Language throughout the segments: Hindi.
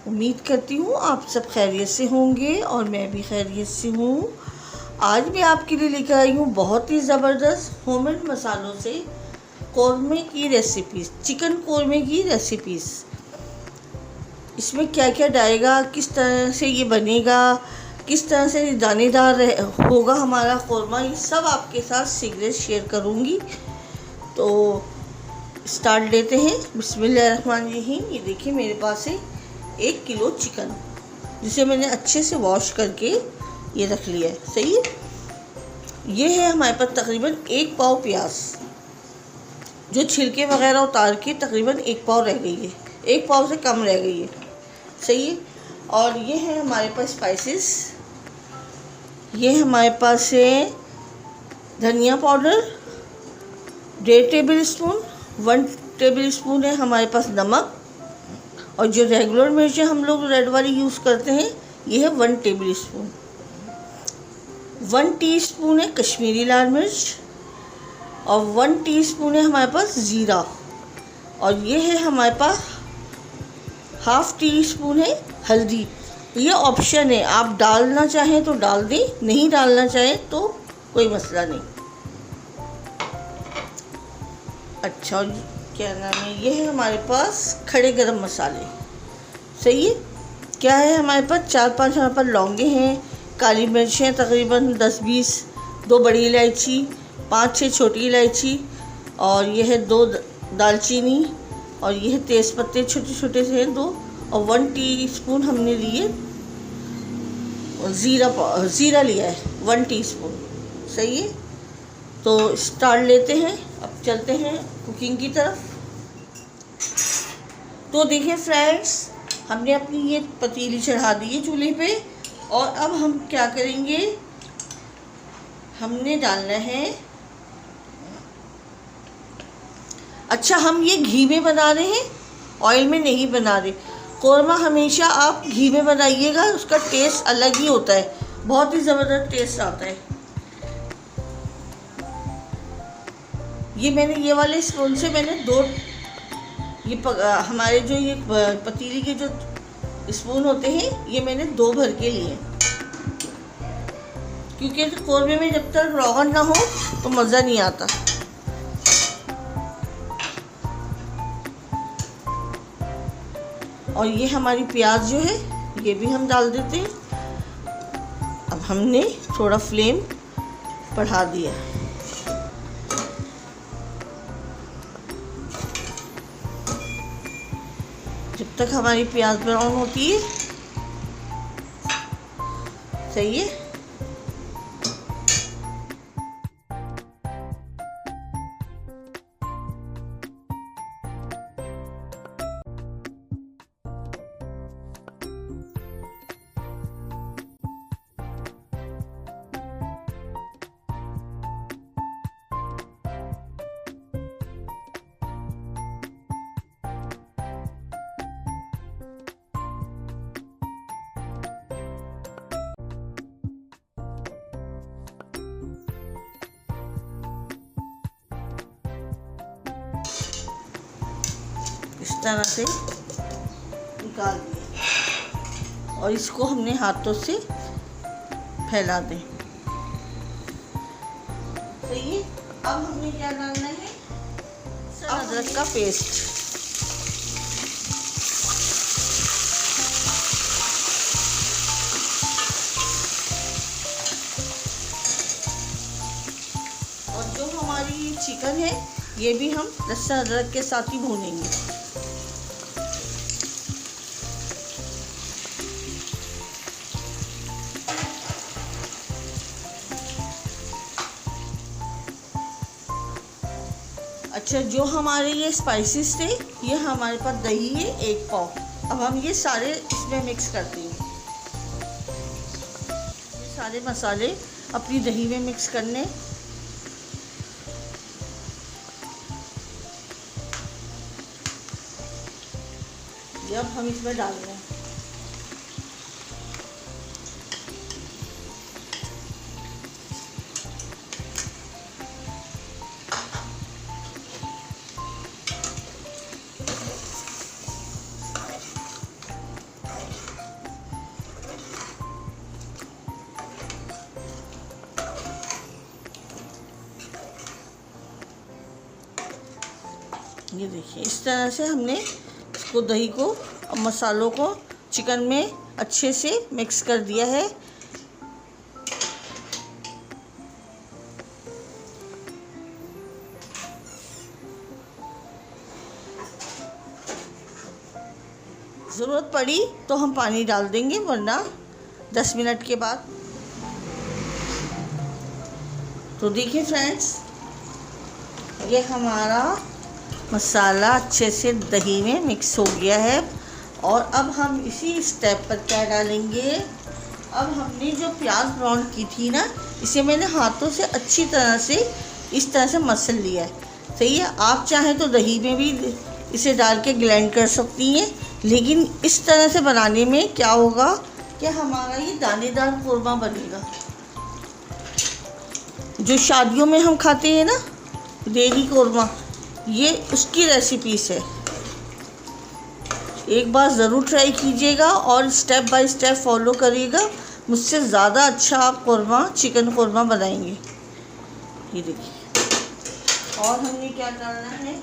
उम्मीद करती हूँ आप सब खैरियत से होंगे और मैं भी खैरियत से हूँ। आज मैं आपके लिए लेकर आई हूँ बहुत ही ज़बरदस्त होममेड मसालों से कौरमे की रेसिपीज़, चिकन कौरमे की रेसिपीज़। इसमें क्या क्या डालेगा, किस तरह से ये बनेगा, किस तरह से दानेदार होगा हमारा कौरमा, ये सब आपके साथ सीक्रेट शेयर करूँगी। तो स्टार्ट लेते हैं। बिस्मिल्लाहिर्रहमानिर्रहीम। ये देखिए मेरे पास है 1 किलो चिकन, जिसे मैंने अच्छे से वॉश करके ये रख लिया है। सही है। ये है हमारे पास तकरीबन 1 पाव प्याज, जो छिलके वगैरह उतार के तकरीबन 1 पाव रह गई है, 1 पाव से कम रह गई है। सही है। और ये है हमारे पास स्पाइसेस। ये हमारे पास है धनिया powder 1.5 table spoon, 1 table spoon है हमारे पास नमक, और जो रेगुलर मिर्चें हम लोग रेड वाली यूज़ करते हैं ये है 1 टेबल स्पून। 1 टीस्पून है कश्मीरी लाल मिर्च, और 1 टीस्पून है हमारे पास ज़ीरा, और ये है हमारे पास 1/2 टीस्पून है हल्दी। ये ऑप्शन है, आप डालना चाहें तो डाल दें, नहीं डालना चाहें तो कोई मसला नहीं। अच्छा, क्या नाम है, ये है हमारे पास खड़े गरम मसाले। सही है। क्या है हमारे पास 4-5 हमारे पास लौंगे हैं, काली मिर्चें तकरीबन 10-20, 2 बड़ी इलायची, 5-6 छोटी इलायची, और ये है 2 दालचीनी, और ये है तेज़पत्ते छोटे छोटे से 2, और 1 टीस्पून हमने लिए ज़ीरा लिया है 1 टीस्पून। सही है। तो स्टार्ट लेते हैं, अब चलते हैं कुकिंग की तरफ। तो देखिए फ्रेंड्स, हमने अपनी ये पतीली चढ़ा दी है चूल्हे पे, और अब हम क्या करेंगे, हमने डालना है, अच्छा हम ये घी में बना रहे हैं, ऑयल में नहीं बना रहे। कौरमा हमेशा आप घी में बनाइएगा, उसका टेस्ट अलग ही होता है, बहुत ही ज़बरदस्त टेस्ट आता है। ये मैंने ये वाले स्पून से मैंने 2 हमारे जो ये पतीली के जो स्पून होते हैं, ये मैंने 2 भर के लिए, क्योंकि कौरमे में जब तक रोगन ना हो तो मज़ा नहीं आता। और ये हमारी प्याज जो है ये भी हम डाल देते हैं। अब हमने थोड़ा फ्लेम बढ़ा दिया। जब तक हमारी प्याज ब्राउन होती है। सही है। इस तरह से निकाल दिया, और इसको हमने हाथों से फैला दें। सही है। अब हमने क्या डालना है, अदरक का पेस्ट। और जो हमारी चिकन है ये भी हम लहसुन अदरक के साथ ही भूनेंगे। अच्छा, जो हमारे ये स्पाइसेस थे, ये हमारे पास दही है 1 पाव। अब हम ये सारे इसमें मिक्स करते हैं। ये सारे मसाले अपनी दही में मिक्स करने। ये अब हम इसमें डाल रहे हैं। ये देखिए इस तरह से हमने इसको दही को और मसालों को चिकन में अच्छे से मिक्स कर दिया है। ज़रूरत पड़ी तो हम पानी डाल देंगे, वरना 10 मिनट के बाद। तो देखिए फ्रेंड्स, ये हमारा मसाला अच्छे से दही में मिक्स हो गया है। और अब हम इसी स्टेप पर क्या डालेंगे, अब हमने जो प्याज ब्राउन की थी ना, इसे मैंने हाथों से अच्छी तरह से इस तरह से मसल लिया है। सही है, आप चाहें तो दही में भी इसे डाल के ग्राइंड कर सकती हैं, लेकिन इस तरह से बनाने में क्या होगा कि हमारा ये दानेदार कोरमा बनेगा। जो शादियों में हम खाते हैं ना डेली कोरमा, ये उसकी रेसिपीस है। एक बार ज़रूर ट्राई कीजिएगा और स्टेप बाय स्टेप फॉलो करिएगा, मुझसे ज़्यादा अच्छा आप कोरमा, चिकन कोरमा बनाएंगे। ये देखिए, और हमने क्या डालना है,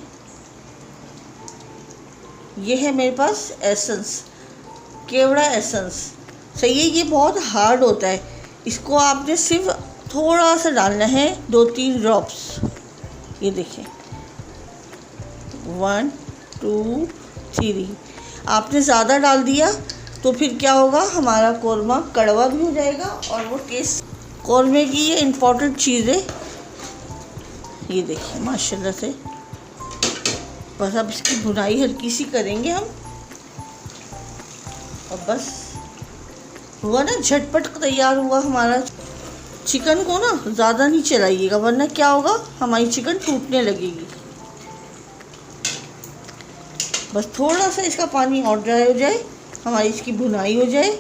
ये है मेरे पास एसेंस, केवड़ा एसेंस। सही है, ये बहुत हार्ड होता है, इसको आपने सिर्फ थोड़ा सा डालना है, 2-3 ड्रॉप्स। ये देखिए 1 2 3। आपने ज़्यादा डाल दिया तो फिर क्या होगा, हमारा कोरमा कड़वा भी हो जाएगा और वो टेस्ट। कोरमे की ये इम्पोर्टेंट चीज़ है। ये देखिए माशाल्लाह से, बस अब इसकी भुनाई हल्की सी करेंगे हम, और बस हुआ ना, झटपट तैयार हुआ हमारा। चिकन को ना ज़्यादा नहीं चलाइएगा, वरना क्या होगा, हमारी चिकन टूटने लगेगी। बस थोड़ा सा इसका पानी और ड्राई हो जाए, हमारी इसकी भुनाई हो जाए,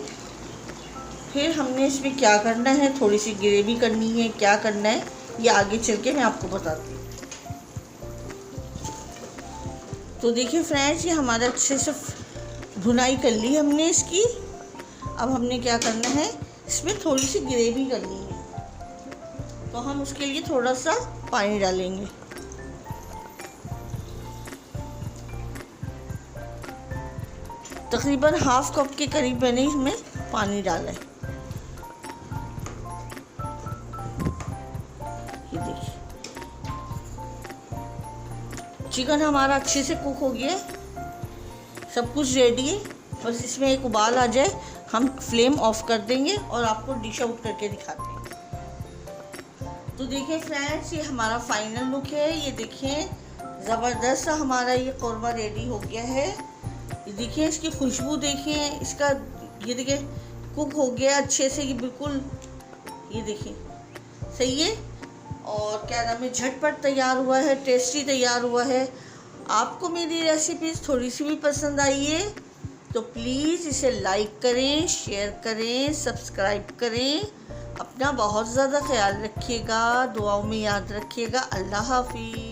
फिर हमने इसमें क्या करना है, थोड़ी सी ग्रेवी करनी है, क्या करना है ये आगे चल के मैं आपको बताती हूँ। तो देखिए फ्रेंड्स, ये हमारा अच्छे से भुनाई कर ली हमने इसकी। अब हमने क्या करना है, इसमें थोड़ी सी ग्रेवी करनी है, तो हम उसके लिए थोड़ा सा पानी डालेंगे। तकरीबन ½ कप के करीब मैंने इसमें पानी डाला है। ये देखिए चिकन हमारा अच्छे से कुक हो गया है, सब कुछ रेडी है। बस इसमें एक उबाल आ जाए, हम फ्लेम ऑफ कर देंगे और आपको डिश आउट करके दिखाते हैं। तो देखिए फ्रेंड्स, ये हमारा फाइनल लुक है। ये देखिए ज़बरदस्त सा हमारा ये कोरमा रेडी हो गया है। ये देखिए इसकी खुशबू देखिए, इसका ये देखिए कुक हो गया अच्छे से, ये बिल्कुल ये देखिए सही है। और क्या नाम है, झटपट तैयार हुआ है, टेस्टी तैयार हुआ है। आपको मेरी रेसिपीज़ थोड़ी सी भी पसंद आई है तो प्लीज़ इसे लाइक करें, शेयर करें, सब्सक्राइब करें। अपना बहुत ज़्यादा ख्याल रखिएगा, दुआओं में याद रखिएगा। अल्लाह हाफिज़।